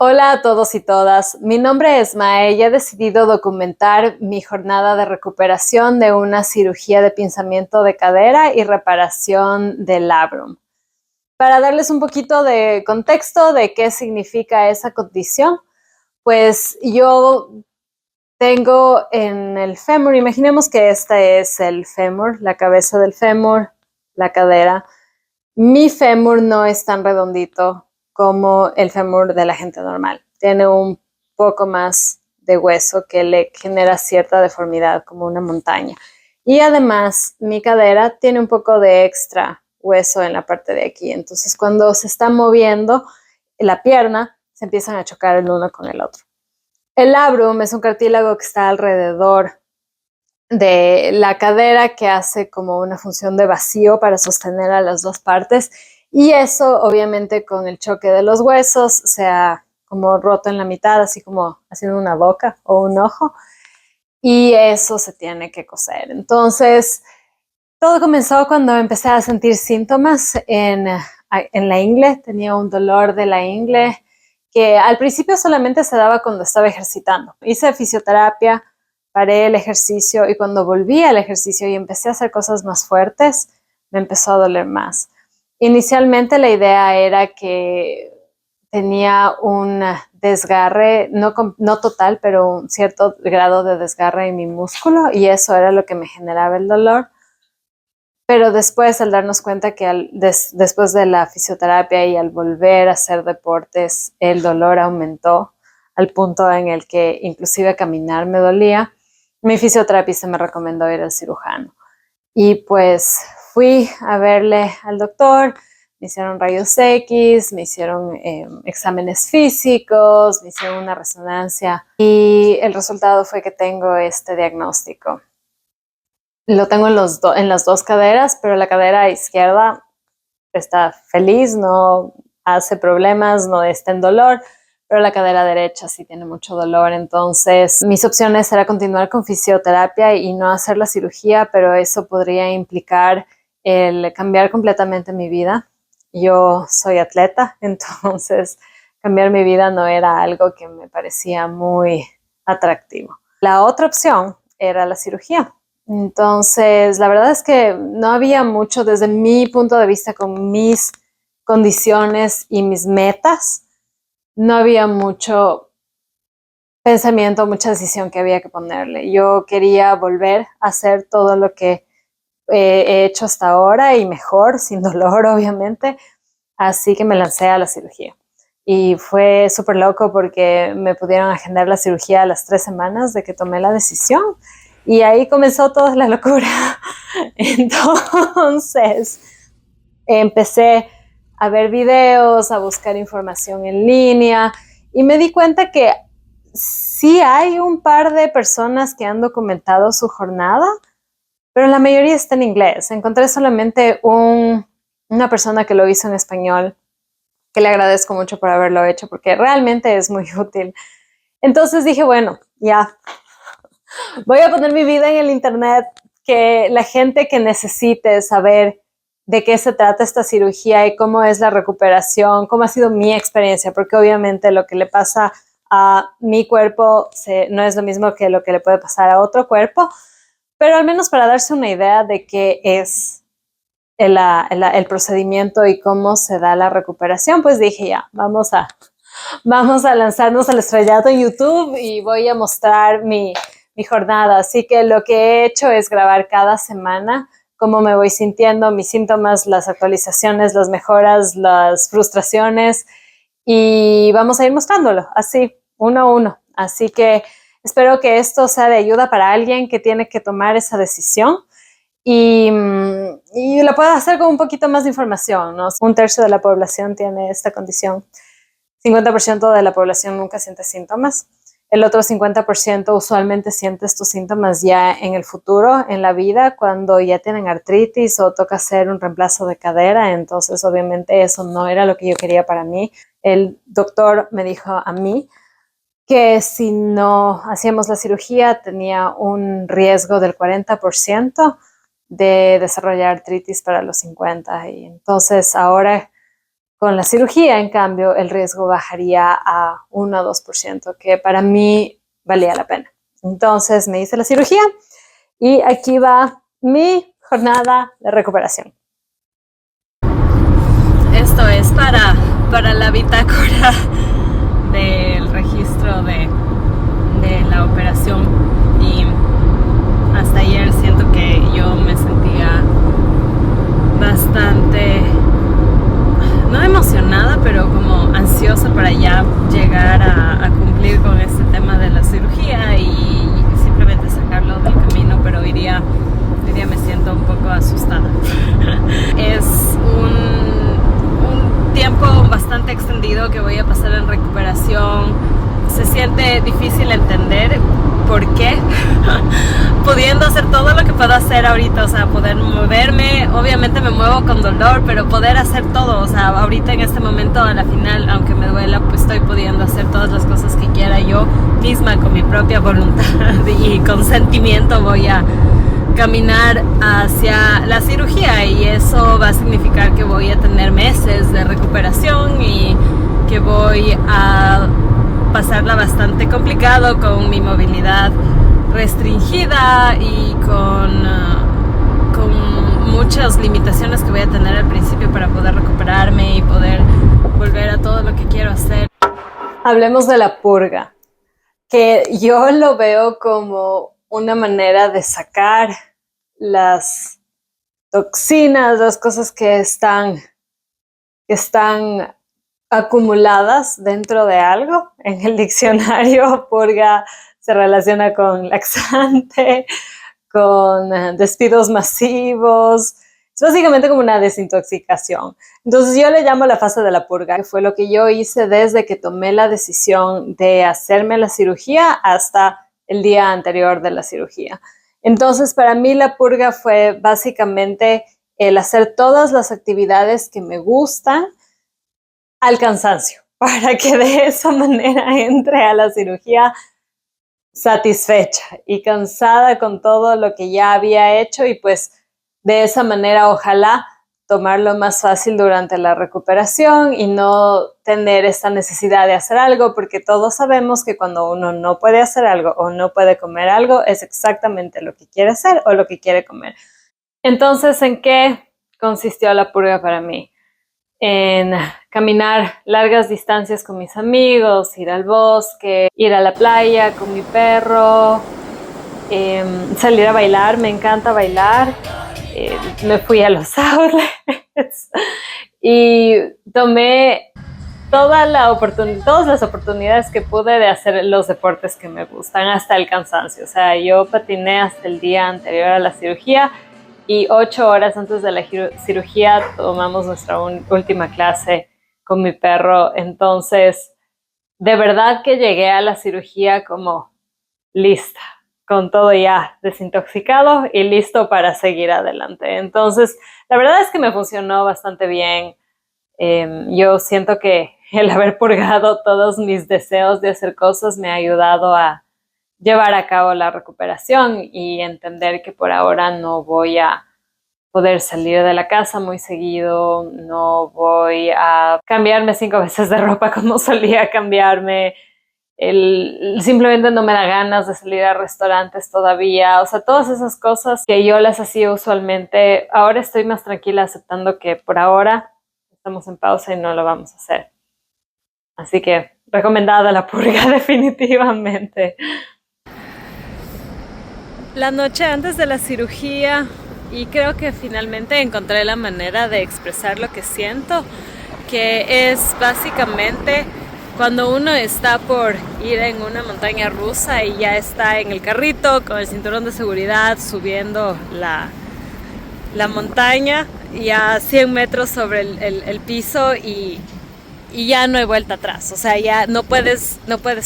Hola a todos y todas, mi nombre es Mae y he decidido documentar mi jornada de recuperación de una cirugía de pinzamiento de cadera y reparación del labrum. Para darles un poquito de contexto de qué significa esa condición, pues yo tengo en el fémur, imaginemos que este es el fémur, la cabeza del fémur, la cadera. Mi fémur no es tan redondito como el fémur de la gente normal. Tiene un poco más de hueso que le genera cierta deformidad, como una montaña. Y además, mi cadera tiene un poco de extra hueso en la parte de aquí. Entonces, cuando se está moviendo la pierna, se empiezan a chocar el uno con el otro. El labrum es un cartílago que está alrededor de la cadera que hace como una función de vacío para sostener a las dos partes y eso obviamente con el choque de los huesos se ha como roto en la mitad, así como haciendo una boca o un ojo y eso se tiene que coser. Entonces, todo comenzó cuando empecé a sentir síntomas en la ingle, tenía un dolor de la ingle que al principio solamente se daba cuando estaba ejercitando. Hice fisioterapia, paré el ejercicio y cuando volví al ejercicio y empecé a hacer cosas más fuertes, me empezó a doler más. Inicialmente la idea era que tenía un desgarre, no total, pero un cierto grado de desgarre en mi músculo y eso era lo que me generaba el dolor. Pero después, al darnos cuenta que después de la fisioterapia y al volver a hacer deportes, el dolor aumentó al punto en el que inclusive caminar me dolía, mi fisioterapista me recomendó ir al cirujano. Y pues fui a verle al doctor, me hicieron rayos X, me hicieron exámenes físicos, me hicieron una resonancia y el resultado fue que tengo este diagnóstico. Lo tengo en las dos caderas, pero la cadera izquierda está feliz, no hace problemas, no está en dolor, pero la cadera derecha sí tiene mucho dolor. Entonces, mis opciones era continuar con fisioterapia y no hacer la cirugía, pero eso podría implicar el cambiar completamente mi vida. Yo soy atleta, entonces cambiar mi vida no era algo que me parecía muy atractivo. La otra opción era la cirugía. Entonces, la verdad es que no había mucho desde mi punto de vista con mis condiciones y mis metas. No había mucho pensamiento, mucha decisión que había que ponerle. Yo quería volver a hacer todo lo que he hecho hasta ahora y mejor, sin dolor, obviamente. Así que me lancé a la cirugía. Y fue súper loco porque me pudieron agendar la cirugía a las 3 semanas de que tomé la decisión. Y ahí comenzó toda la locura. Entonces, empecé a ver videos, a buscar información en línea y me di cuenta que sí hay un par de personas que han documentado su jornada, pero la mayoría está en inglés. Encontré solamente una persona que lo hizo en español, que le agradezco mucho por haberlo hecho porque realmente es muy útil. Entonces dije, bueno, ya, voy a poner mi vida en el internet, que la gente que necesite saber de qué se trata esta cirugía y cómo es la recuperación, cómo ha sido mi experiencia, porque obviamente lo que le pasa a mi cuerpo no es lo mismo que lo que le puede pasar a otro cuerpo, pero al menos para darse una idea de qué es el procedimiento y cómo se da la recuperación, pues dije ya, vamos a lanzarnos al estrellato en YouTube y voy a mostrar mi jornada. Así que lo que he hecho es grabar cada semana cómo me voy sintiendo, mis síntomas, las actualizaciones, las mejoras, las frustraciones y vamos a ir mostrándolo así, uno a uno. Así que espero que esto sea de ayuda para alguien que tiene que tomar esa decisión y lo pueda hacer con un poquito más de información, ¿no? Un tercio de la población tiene esta condición. 50% de la población nunca siente síntomas. El otro 50% usualmente siente estos síntomas ya en el futuro, en la vida, cuando ya tienen artritis o toca hacer un reemplazo de cadera. Entonces, obviamente, eso no era lo que yo quería para mí. El doctor me dijo a mí que si no hacíamos la cirugía tenía un riesgo del 40% de desarrollar artritis para los 50. Y entonces ahora Con la cirugía, en cambio, el riesgo bajaría a 1 o 2%, que para mí valía la pena. Entonces me hice la cirugía y aquí va mi jornada de recuperación. Esto es para la bitácora del registro de la operación, y hasta ayer siento que yo me sentía bastante, no emocionada, pero como ansiosa para ya llegar a cumplir con este tema de la cirugía y simplemente sacarlo del camino, pero hoy día me siento un poco asustada. Es un tiempo bastante extendido que voy a pasar en recuperación. Se siente difícil entender por qué, pudiendo hacer todo lo que puedo hacer ahorita, o sea, poder moverme, obviamente me muevo con dolor, pero poder hacer todo, o sea, ahorita en este momento, a la final, aunque me duela, pues estoy pudiendo hacer todas las cosas que quiera yo misma, con mi propia voluntad y consentimiento voy a caminar hacia la cirugía, y eso va a significar que voy a tener meses de recuperación y que voy a pasarla bastante complicado con mi movilidad restringida y con muchas limitaciones que voy a tener al principio para poder recuperarme y poder volver a todo lo que quiero hacer. Hablemos de la purga, que yo lo veo como una manera de sacar las toxinas, las cosas que están acumuladas dentro de algo. En el diccionario, purga se relaciona con laxante, con despidos masivos. Es básicamente como una desintoxicación. Entonces yo le llamo la fase de la purga, que fue lo que yo hice desde que tomé la decisión de hacerme la cirugía hasta el día anterior de la cirugía. Entonces para mí la purga fue básicamente el hacer todas las actividades que me gustan al cansancio, para que de esa manera entre a la cirugía satisfecha y cansada con todo lo que ya había hecho, y pues de esa manera ojalá tomarlo más fácil durante la recuperación y no tener esta necesidad de hacer algo, porque todos sabemos que cuando uno no puede hacer algo o no puede comer algo es exactamente lo que quiere hacer o lo que quiere comer. Entonces, ¿en qué consistió la purga para mí? En caminar largas distancias con mis amigos, ir al bosque, ir a la playa con mi perro, salir a bailar, me encanta bailar. Me fui a los outlets y tomé todas las oportunidades que pude de hacer los deportes que me gustan hasta el cansancio. O sea, yo patiné hasta el día anterior a la cirugía, y 8 horas antes de la cirugía tomamos nuestra última clase con mi perro. Entonces, de verdad que llegué a la cirugía como lista, con todo ya desintoxicado y listo para seguir adelante. Entonces, la verdad es que me funcionó bastante bien. Yo siento que el haber purgado todos mis deseos de hacer cosas me ha ayudado a llevar a cabo la recuperación y entender que por ahora no voy a poder salir de la casa muy seguido, no voy a cambiarme 5 veces de ropa como solía cambiarme, simplemente no me da ganas de salir a restaurantes todavía, o sea, todas esas cosas que yo las hacía usualmente, ahora estoy más tranquila aceptando que por ahora estamos en pausa y no lo vamos a hacer. Así que recomendada la purga definitivamente. La noche antes de la cirugía, y creo que finalmente encontré la manera de expresar lo que siento, que es básicamente cuando uno está por ir en una montaña rusa y ya está en el carrito con el cinturón de seguridad subiendo la montaña ya 100 metros sobre el piso, y ya no hay vuelta atrás, o sea, ya no puedes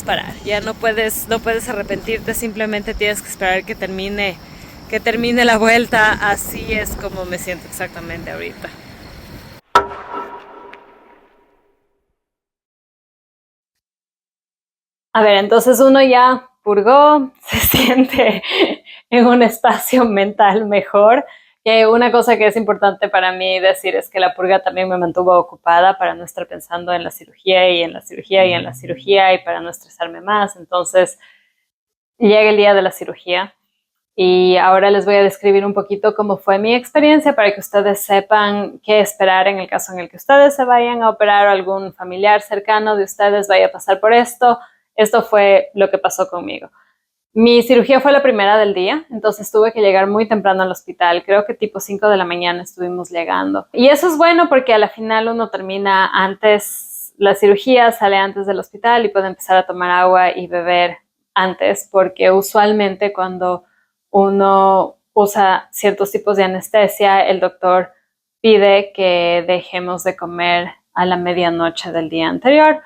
parar, ya no puedes arrepentirte, simplemente tienes que esperar que termine la vuelta. Así es como me siento exactamente ahorita. A ver, entonces uno ya purgó, se siente en un espacio mental mejor, Que una cosa que es importante para mí decir es que la purga también me mantuvo ocupada para no estar pensando en la cirugía y en la cirugía y en la cirugía y para no estresarme más. Entonces llega el día de la cirugía y ahora les voy a describir un poquito cómo fue mi experiencia para que ustedes sepan qué esperar en el caso en el que ustedes se vayan a operar o algún familiar cercano de ustedes vaya a pasar por esto. Esto fue lo que pasó conmigo. Mi cirugía fue la primera del día, entonces tuve que llegar muy temprano al hospital. Creo que tipo 5 de la mañana estuvimos llegando. Y eso es bueno porque a la final uno termina antes, la cirugía sale antes del hospital y puede empezar a tomar agua y beber antes, porque usualmente cuando uno usa ciertos tipos de anestesia, el doctor pide que dejemos de comer a la medianoche del día anterior.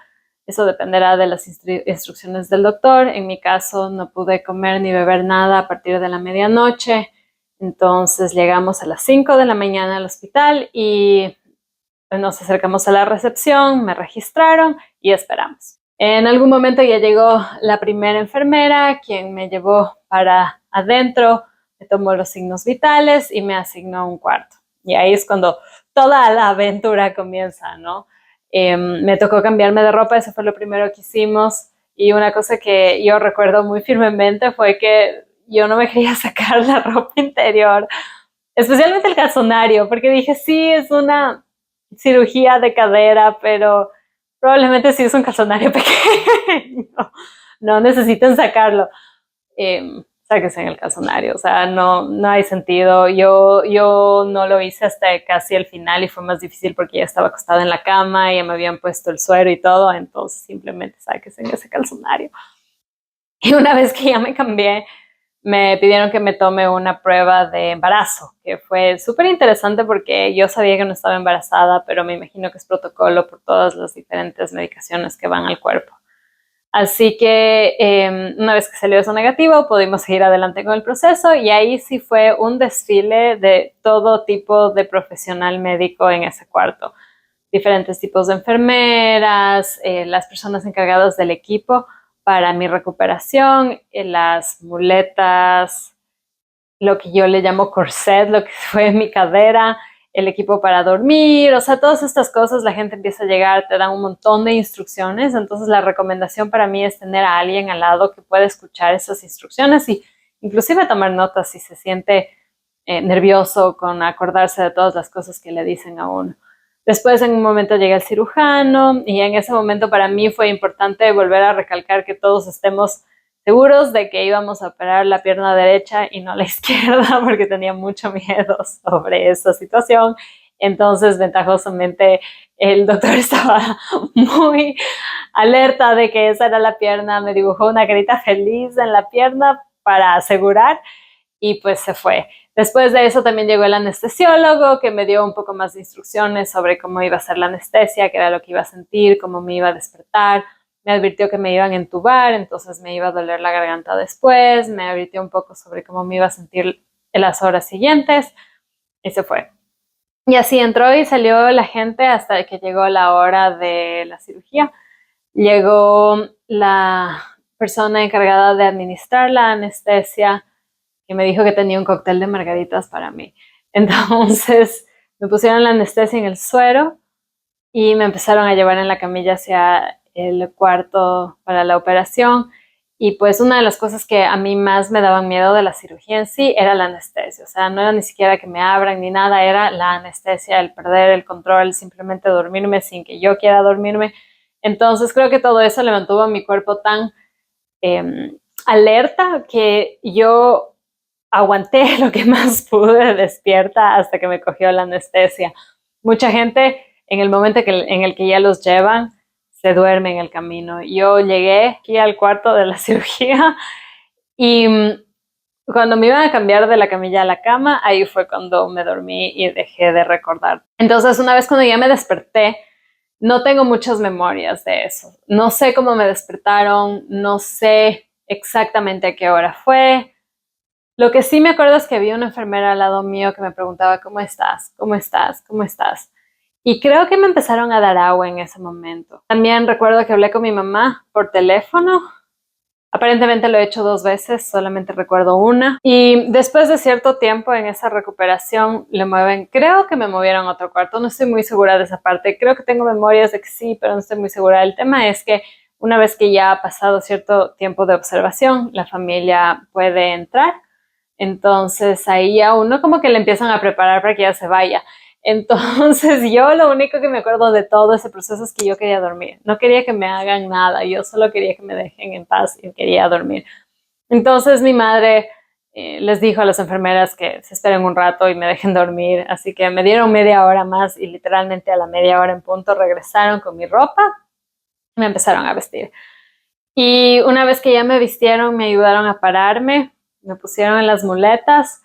Eso dependerá de las instrucciones del doctor. En mi caso no pude comer ni beber nada a partir de la medianoche. Entonces llegamos a las 5 de la mañana al hospital y nos acercamos a la recepción, me registraron y esperamos. En algún momento ya llegó la primera enfermera, quien me llevó para adentro, me tomó los signos vitales y me asignó un cuarto. Y ahí es cuando toda la aventura comienza, ¿no? Me tocó cambiarme de ropa, eso fue lo primero que hicimos. Y una cosa que yo recuerdo muy firmemente fue que yo no me quería sacar la ropa interior, especialmente el calzonario, porque dije, sí, es una cirugía de cadera, pero probablemente sí es un calzonario pequeño. No necesitan sacarlo. Sáquense en el calzonario, o sea, no hay sentido. Yo no lo hice hasta casi el final y fue más difícil porque ya estaba acostada en la cama y ya me habían puesto el suero y todo, entonces simplemente sáquense en ese calzonario. Y una vez que ya me cambié, me pidieron que me tome una prueba de embarazo, que fue súper interesante porque yo sabía que no estaba embarazada, pero me imagino que es protocolo por todas las diferentes medicaciones que van al cuerpo. Así que una vez que salió eso negativo, pudimos seguir adelante con el proceso y ahí sí fue un desfile de todo tipo de profesional médico en ese cuarto. Diferentes tipos de enfermeras, las personas encargadas del equipo para mi recuperación, las muletas, lo que yo le llamo corset, lo que fue mi cadera, el equipo para dormir, o sea, todas estas cosas, la gente empieza a llegar, te dan un montón de instrucciones, entonces la recomendación para mí es tener a alguien al lado que pueda escuchar esas instrucciones y inclusive tomar notas si se siente nervioso con acordarse de todas las cosas que le dicen a uno. Después en un momento llega el cirujano y en ese momento para mí fue importante volver a recalcar que todos estemos seguros de que íbamos a operar la pierna derecha y no la izquierda porque tenía mucho miedo sobre esa situación. Entonces, ventajosamente, el doctor estaba muy alerta de que esa era la pierna, me dibujó una carita feliz en la pierna para asegurar y pues se fue. Después de eso también llegó el anestesiólogo que me dio un poco más de instrucciones sobre cómo iba a ser la anestesia, qué era lo que iba a sentir, cómo me iba a despertar. Me advirtió que me iban a entubar, entonces me iba a doler la garganta después. Me advirtió un poco sobre cómo me iba a sentir en las horas siguientes y se fue. Y así entró y salió la gente hasta que llegó la hora de la cirugía. Llegó la persona encargada de administrar la anestesia que me dijo que tenía un cóctel de margaritas para mí. Entonces me pusieron la anestesia en el suero y me empezaron a llevar en la camilla hacia el cuarto para la operación. Y pues una de las cosas que a mí más me daban miedo de la cirugía en sí era la anestesia. O sea, no era ni siquiera que me abran ni nada, era la anestesia, el perder el control, simplemente dormirme sin que yo quiera dormirme. Entonces creo que todo eso le mantuvo a mi cuerpo tan alerta que yo aguanté lo que más pude despierta hasta que me cogió la anestesia. Mucha gente en el momento en el que ya los llevan se duerme en el camino. Yo llegué aquí al cuarto de la cirugía y cuando me iban a cambiar de la camilla a la cama, ahí fue cuando me dormí y dejé de recordar. Entonces, una vez cuando ya me desperté, no tengo muchas memorias de eso. No sé cómo me despertaron, no sé exactamente a qué hora fue. Lo que sí me acuerdo es que había una enfermera al lado mío que me preguntaba, ¿cómo estás? ¿Cómo estás? ¿Cómo estás? Y creo que me empezaron a dar agua en ese momento. También recuerdo que hablé con mi mamá por teléfono Aparentemente lo he hecho 2 veces, solamente recuerdo una. Y después de cierto tiempo en esa recuperación creo que me movieron a otro cuarto, no estoy muy segura de esa parte. Creo que tengo memorias de que sí, pero no estoy muy segura. El tema es que una vez que ya ha pasado cierto tiempo de observación, la familia puede entrar. Entonces ahí a uno como que le empiezan a preparar para que ya se vaya. Entonces yo lo único que me acuerdo de todo ese proceso es que yo quería dormir. No quería que me hagan nada, yo solo quería que me dejen en paz y quería dormir. Entonces mi madre les dijo a las enfermeras que se esperen un rato y me dejen dormir. Así que me dieron media hora más y literalmente a la media hora en punto regresaron con mi ropa y me empezaron a vestir. Y una vez que ya me vistieron, me ayudaron a pararme, me pusieron en las muletas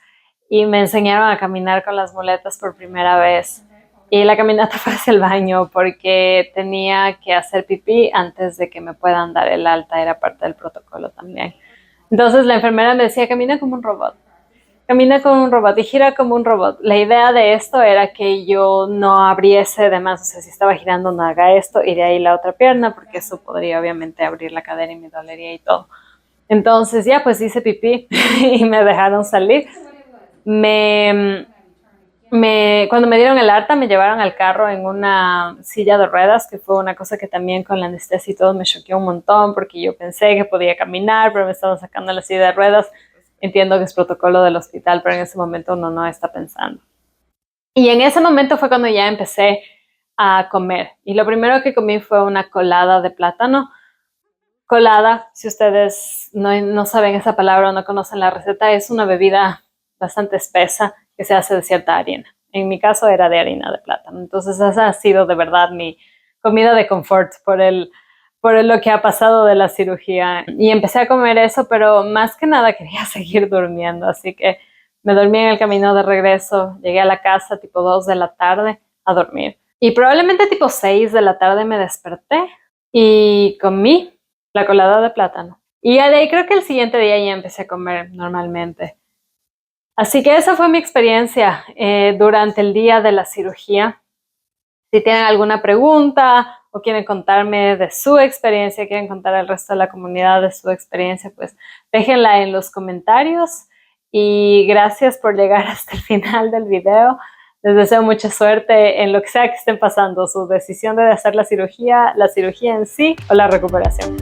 y me enseñaron a caminar con las muletas por primera vez. Y la caminata fue hacia el baño porque tenía que hacer pipí antes de que me puedan dar el alta, era parte del protocolo también. Entonces la enfermera me decía, camina como un robot y gira como un robot. La idea de esto era que yo no abriese de más, o sea, si estaba girando no haga esto y de ahí la otra pierna, porque eso podría obviamente abrir la cadera y me dolería y todo. Entonces ya pues hice pipí y me dejaron salir. Cuando me dieron el alta me llevaron al carro en una silla de ruedas, que fue una cosa que también con la anestesia y todo me choqueó un montón porque yo pensé que podía caminar, pero me estaban sacando la silla de ruedas. Entiendo que es protocolo del hospital, pero en ese momento uno no está pensando. Y en ese momento fue cuando ya empecé a comer. Y lo primero que comí fue una colada de plátano. Colada, si ustedes no saben esa palabra o no conocen la receta, es una bebida bastante espesa que se hace de cierta harina. En mi caso era de harina de plátano. Entonces esa ha sido de verdad mi comida de confort por lo que ha pasado de la cirugía. Y empecé a comer eso, pero más que nada quería seguir durmiendo. Así que me dormí en el camino de regreso. Llegué a la casa tipo 2 de la tarde a dormir. Y probablemente tipo 6 de la tarde me desperté y comí la colada de plátano. Y de ahí creo que el siguiente día ya empecé a comer normalmente. Así que esa fue mi experiencia durante el día de la cirugía. Si tienen alguna pregunta o quieren contarme de su experiencia, quieren contar al resto de la comunidad de su experiencia, pues déjenla en los comentarios. Y gracias por llegar hasta el final del video. Les deseo mucha suerte en lo que sea que estén pasando, su decisión de hacer la cirugía en sí o la recuperación.